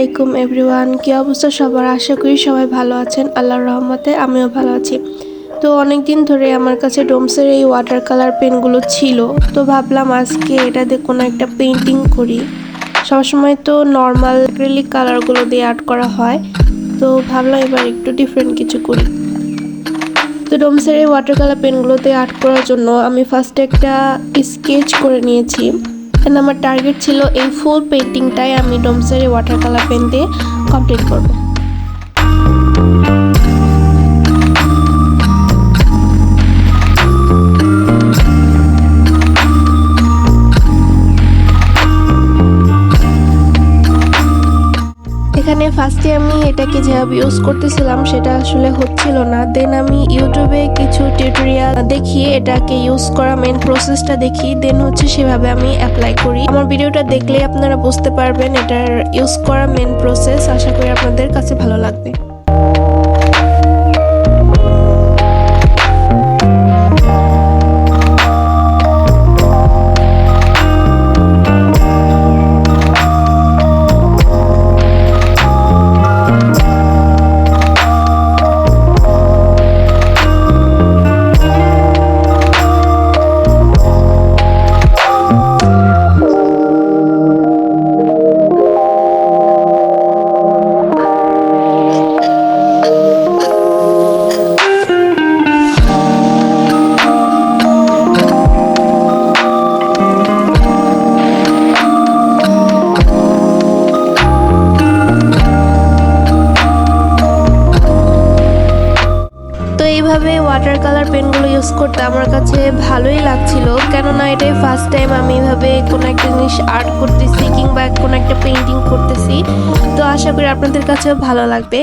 আলাইকুম এভরিওয়ান, কি অবস্থা সবার? আশা করি সবাই ভালো আছেন। আল্লাহর রহমতে আমিও ভালো আছি। তো অনেক দিন ধরে আমার কাছে ডোমসের এই ওয়াটার কালার পেনগুলো ছিল, তো ভাবলাম আজকে এটা দিয়ে কোনো একটা পেন্টিং করি। সবসময় তো নর্মাল অ্যাক্রিলিক কালারগুলো দিয়ে আর্ট করা হয়, তো ভাবলাম এবার একটু ডিফারেন্ট কিছু করি। তো ডোমসের এই ওয়াটার কালার পেনগুলোতে আর্ট করার জন্য আমি ফার্স্টে একটা স্কেচ করে নিয়েছি। এন্ড আমার টার্গেট ছিল এই ফুল পেন্টিংটাই আমি ডোমসের এই ওয়াটার কালার পেন দিয়ে কমপ্লিট করব। এখানে ফার্স্টে আমি এটাকে যেভাবে ইউজ করতেছিলাম সেটা আসলে হচ্ছিল না। দেন আমি ইউটিউবে কিছু টিউটোরিয়াল দেখি, এটাকে ইউজ করা মেন প্রসেসটা দেখি, দেন হচ্ছে সেভাবে আমি অ্যাপ্লাই করি। আমার ভিডিওটা দেখলে আপনারা বুঝতে পারবেন এটার ইউজ করা মেন প্রসেস। আশা করি আপনাদের কাছে ভালো লাগবে। এইভাবে ওয়াটার কালার পেনগুলো ইউজ করতে আমার কাছে ভালোই লাগছিল, কেননা এটাই ফার্স্ট টাইম আমি এভাবে কোনো একটা জিনিস আর্ট করতেছি কিংবা কোনো একটা পেন্টিং করতেছি। তো আশা করি আপনাদের কাছেও ভালো লাগবে।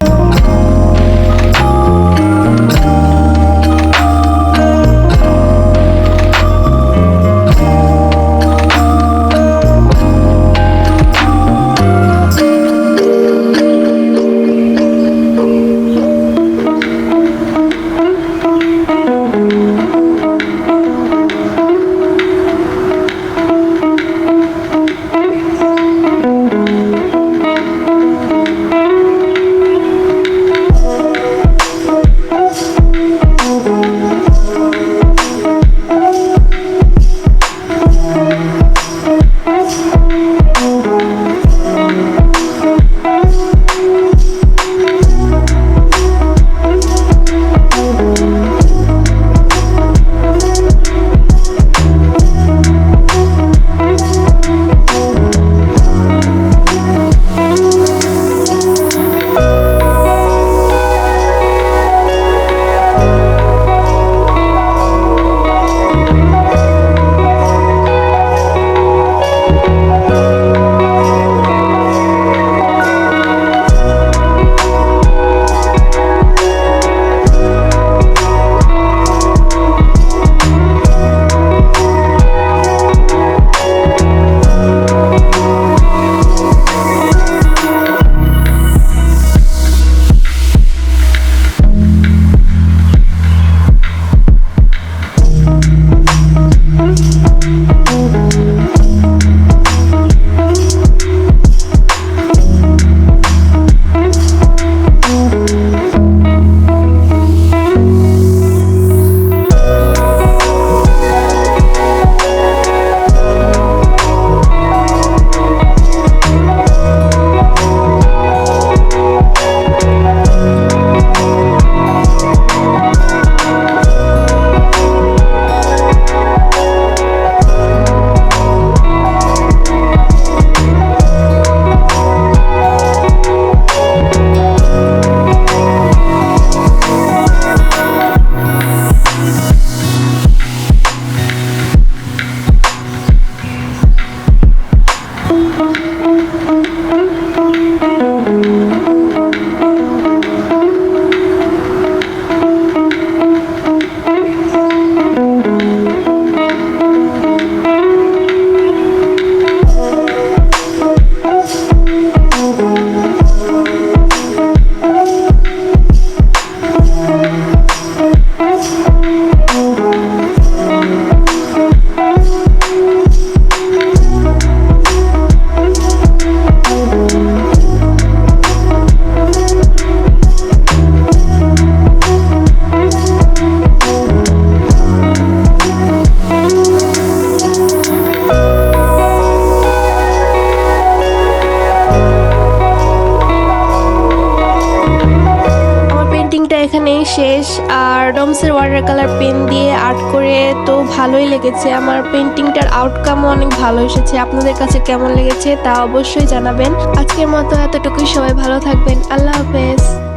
শেষ। আর ডোমসের ওয়াটার কালার পেন দিয়ে আর্ট করে তো ভালোই লেগেছে। আমার পেন্টিংটার আউটকামও অনেক ভালো এসেছে। আপনাদের কাছে কেমন লেগেছে তা অবশ্যই জানাবেন। আজকের মতো এতটুকুই, সবাই ভালো থাকবেন। আল্লাহ হাফেজ।